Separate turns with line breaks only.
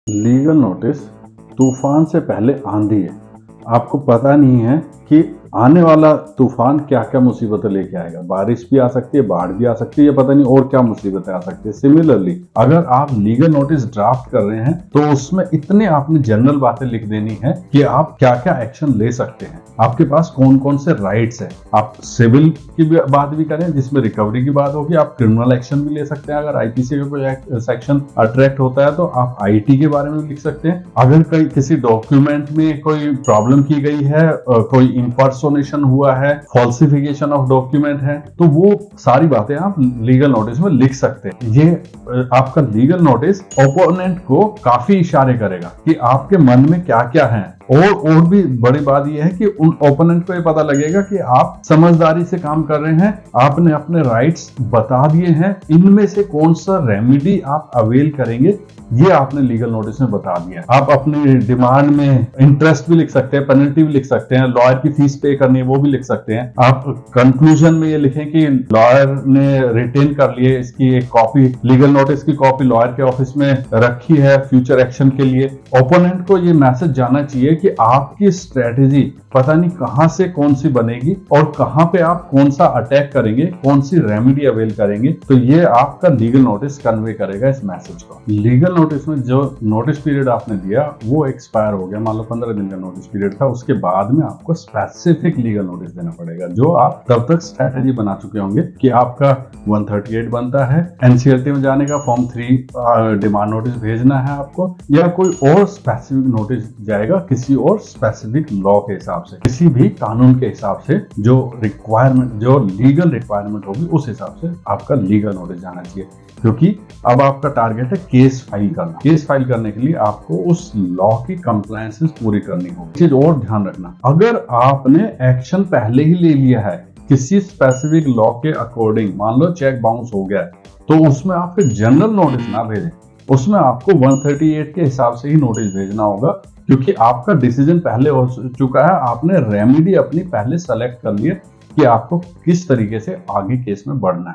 Legal notice तूफान से पहले आंधी है। आपको पता नहीं है कि आने वाला तूफान क्या क्या मुसीबतें लेके आएगा। बारिश भी आ सकती है, बाढ़ भी आ सकती है, या पता नहीं और क्या मुसीबतें आ सकती है। सिमिलरली अगर आप लीगल नोटिस ड्राफ्ट कर रहे हैं तो उसमें इतने आपने जनरल बातें लिख देनी है कि आप क्या क्या एक्शन ले सकते हैं, आपके पास कौन कौन से राइट्स है। आप सिविल की बात भी करें जिसमें रिकवरी की बात होगी, आप क्रिमिनल एक्शन भी ले सकते हैं। अगर आईपीसी का कोई सेक्शन अट्रैक्ट होता है तो आप आईटी के बारे में भी लिख सकते हैं। अगर किसी डॉक्यूमेंट में कोई प्रॉब्लम की गई है, कोई इंपर्सोनेशन हुआ है, फॉल्सिफिकेशन ऑफ डॉक्यूमेंट है, तो वो सारी बातें आप लीगल नोटिस में लिख सकते हैं। ये आपका लीगल नोटिस ओपोनेंट को काफी इशारे करेगा कि आपके मन में क्या क्या है। और भी बड़ी बात यह है कि उन ओपोनेंट को ये पता लगेगा कि आप समझदारी से काम कर रहे हैं, आपने अपने राइट्स बता दिए हैं, इनमें से कौन सा रेमेडी आप अवेल करेंगे ये आपने लीगल नोटिस में बता दिया। आप अपनी डिमांड में इंटरेस्ट भी लिख सकते हैं, पेनल्टी भी लिख सकते हैं, लॉयर की फीस पे करनी है वो भी लिख सकते हैं। आप कंक्लूजन में ये लिखें कि लॉयर ने रिटेन कर लिए इसकी एक कॉपी, लीगल नोटिस की कॉपी लॉयर के ऑफिस में रखी है फ्यूचर एक्शन के लिए। ओपोनेंट को ये मैसेज जाना चाहिए कि आपकी स्ट्रेटेजी पता नहीं कहां से कौन सी बनेगी और कहां पे आप कौन सा अटैक करेंगे, कौन सी रेमेडी अवेल करेंगे। तो ये आपका लीगल नोटिस कन्वे करेगा इस मैसेज को। लीगल नोटिस में जो नोटिस पीरियड आपने दिया वो एक्सपायर हो गया, मान लो 15 दिन का नोटिस पीरियड था, उसके बाद में आपको स्पेसिफिक लीगल नोटिस देना पड़ेगा, जो आप तब तक स्ट्रेटेजी बना चुके होंगे कि आपका 138 बनता है, एनसीएलटी में जाने का फॉर्म 3 डिमांड नोटिस भेजना है आपको, या कोई और स्पेसिफिक नोटिस जाएगा किसी और स्पेसिफिक लॉ के हिसाब से, किसी भी कानून के हिसाब से जो रिक्वायरमेंट, जो लीगल रिक्वायरमेंट होगी उस हिसाब से आपका लीगल नोटिस जाना चाहिए। क्योंकि अब आपका टारगेट है केस फाइल करना। केस फाइल करने के लिए आपको उस लॉ की कंप्लायंसेस पूरी करनी होगी। चीज और ध्यान रखना, अगर आपने एक्शन पहले ही ले लिया है किसी स्पेसिफिक लॉ के अकॉर्डिंग, मान लो चेक बाउंस हो गया है, तो उसमें आपके जनरल नोटिस ना भेजें, उसमें आपको 138 के हिसाब से ही नोटिस भेजना होगा। क्योंकि आपका डिसीजन पहले हो चुका है, आपने रेमेडी अपनी पहले सेलेक्ट कर ली है कि आपको किस तरीके से आगे केस में बढ़ना है।